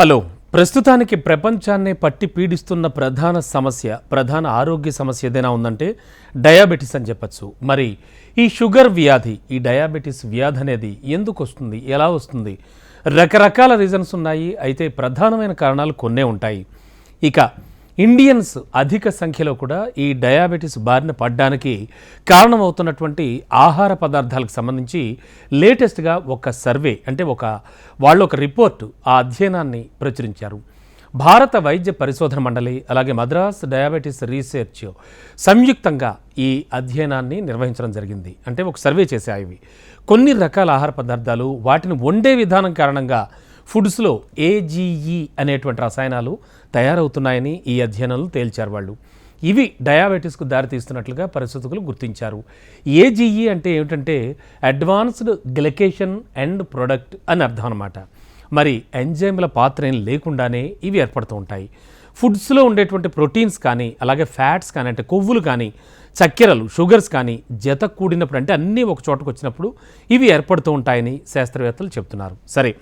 Hello. ప్రస్తుతానికి ప్రపంచాన్నే పట్టి పీడిస్తున్న ప్రధాన ఆరోగ్య సమస్య ఏదైనా ఉందంటే డయాబెటీస్ అని చెప్పచ్చు. మరి ఈ షుగర్ వ్యాధి, ఈ డయాబెటీస్ వ్యాధి అనేది ఎందుకు వస్తుంది, ఎలా వస్తుంది? రకరకాల రీజన్స్ ఉన్నాయి. అయితే ప్రధానమైన కారణాలు కొన్నే ఉంటాయి. ఇక ఇండియన్స్ అధిక సంఖ్యలో కూడా ఈ డయాబెటీస్ బారిన పడ్డానికి కారణమవుతున్నటువంటి ఆహార పదార్థాలకు సంబంధించి లేటెస్ట్గా ఒక సర్వే, అంటే వాళ్ళు ఒక రిపోర్టు, ఆ అధ్యయనాన్ని ప్రచురించారు. భారత వైద్య పరిశోధన మండలి అలాగే మద్రాస్ డయాబెటీస్ రీసెర్చ్ సంయుక్తంగా ఈ అధ్యయనాన్ని నిర్వహించడం జరిగింది. అంటే ఒక సర్వే చేశాయి. ఇవి కొన్ని రకాల ఆహార పదార్థాలు, వాటిని వండే విధానం కారణంగా ఫుడ్స్లో ఏజీఈ అనేటువంటి రసాయనాలు తయారవుతున్నాయని ఈ అధ్యయనాలు తేల్చారు వాళ్ళు. ఇవి డయాబెటీస్కు దారితీస్తున్నట్లుగా పరిశోధకులు గుర్తించారు. ఏజీఈ అంటే ఏమిటంటే అడ్వాన్స్డ్ గ్లైకేషన్ ఎండ్ ప్రొడక్ట్ అని అర్థం అన్నమాట. మరి ఎంజైమ్ల పాత్ర ఏం లేకుండానే ఇవి ఏర్పడుతూ ఉంటాయి. ఫుడ్స్లో ఉండేటువంటి ప్రోటీన్స్ కానీ, అలాగే ఫ్యాట్స్ కానీ, అంటే కొవ్వులు కానీ, చక్కెరలు, షుగర్స్ కానీ జత కూడినప్పుడు, అంటే అన్నీ ఒక చోటకు వచ్చినప్పుడు ఇవి ఏర్పడుతూ ఉంటాయని శాస్త్రవేత్తలు చెప్తున్నారు. సరే,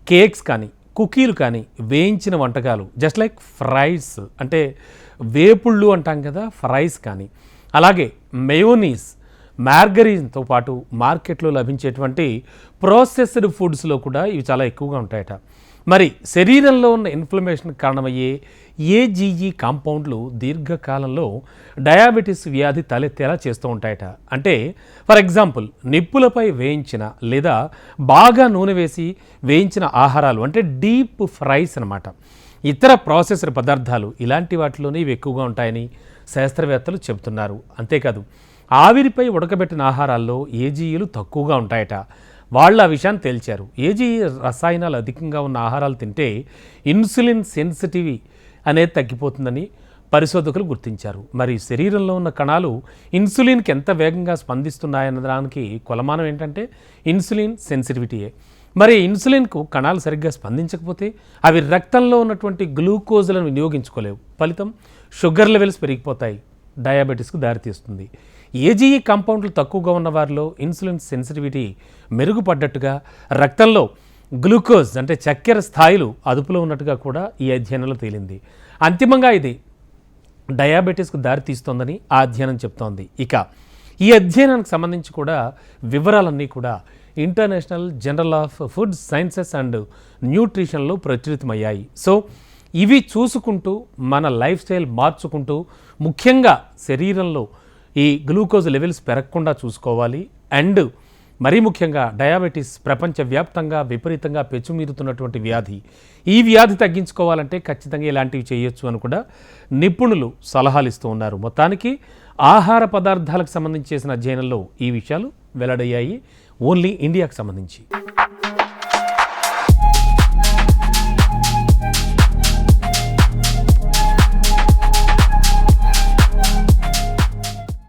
కేక్స్ కానీ, కుకీలు కానీ, వేయించిన వంటకాలు, జస్ట్ లైక్ ఫ్రైస్, అంటే వేపుళ్ళు అంటాం కదా, ఫ్రైస్ కానీ, అలాగే మయోనీస్, మార్గరీన్తో పాటు మార్కెట్లో లభించేటువంటి ప్రాసెస్డ్ ఫుడ్స్లో కూడా ఇవి చాలా ఎక్కువగా ఉంటాయట. మరి శరీరంలో ఉన్న ఇన్ఫ్లమేషన్ కారణమయ్యే ఏజీఈ కాంపౌండ్లు దీర్ఘకాలంలో డయాబెటీస్ వ్యాధి తలెత్తేలా చేస్తూ ఉంటాయట. అంటే ఫర్ ఎగ్జాంపుల్, నిప్పులపై వేయించిన లేదా బాగా నూనె వేసి వేయించిన ఆహారాలు, అంటే డీప్ ఫ్రైస్ అన్నమాట, ఇతర ప్రాసెస్డ్ పదార్థాలు, ఇలాంటి వాటిలోనే ఇవి ఎక్కువగా ఉంటాయని శాస్త్రవేత్తలు చెబుతున్నారు. అంతేకాదు, ఆవిరిపై ఉడకబెట్టిన ఆహారాల్లో ఏజీఈలు తక్కువగా ఉంటాయట. వాళ్ళు ఆ విషయాన్ని తేల్చారు. ఏజీఈ రసాయనాలు అధికంగా ఉన్న ఆహారాలు తింటే ఇన్సులిన్ సెన్సిటివ్ అనేది తగ్గిపోతుందని పరిశోధకులు గుర్తించారు. మరి శరీరంలో ఉన్న కణాలు ఇన్సులిన్కి ఎంత వేగంగా స్పందిస్తున్నాయన్న దానికి కొలమానం ఏంటంటే ఇన్సులిన్ సెన్సిటివిటీయే. మరి ఇన్సులిన్కు కణాలు సరిగ్గా స్పందించకపోతే అవి రక్తంలో ఉన్నటువంటి గ్లూకోజులను వినియోగించుకోలేవు. ఫలితం షుగర్ లెవెల్స్ పెరిగిపోతాయి, డయాబెటీస్కు దారితీస్తుంది. ఏజీఈ కాంపౌండ్లు తక్కువగా ఉన్న వారిలో ఇన్సులిన్ సెన్సిటివిటీ మెరుగుపడ్డట్టుగా, రక్తంలో గ్లూకోజ్ అంటే చక్కెర స్థాయిలు అదుపులో ఉన్నట్టుగా కూడా ఈ అధ్యయనంలో తేలింది. అంతిమంగా ఇది డయాబెటీస్కు దారితీస్తోందని ఆ అధ్యయనం చెప్తోంది. ఇక ఈ అధ్యయనానికి సంబంధించి కూడా వివరాలన్నీ కూడా international journal of food sciences and న్యూట్రిషన్లో ప్రచురితమయ్యాయి. సో ఇవి చూసుకుంటూ మన లైఫ్ స్టైల్ మార్చుకుంటూ, ముఖ్యంగా శరీరంలో ఈ గ్లూకోజ్ లెవెల్స్ పెరగకుండా చూసుకోవాలి. అండ్ మరీ ముఖ్యంగా డయాబెటీస్ ప్రపంచవ్యాప్తంగా విపరీతంగా పెచ్చుమీరుతున్నటువంటి వ్యాధి. ఈ వ్యాధి తగ్గించుకోవాలంటే ఖచ్చితంగా ఇలాంటివి చేయొచ్చు అని కూడా నిపుణులు సలహాలు ఇస్తూ ఉన్నారు. మొత్తానికి ఆహార పదార్థాలకు సంబంధించి చేసిన అధ్యయనంలో ఈ విషయాలు వెల్లడయ్యాయి, ఓన్లీ ఇండియాకు సంబంధించి.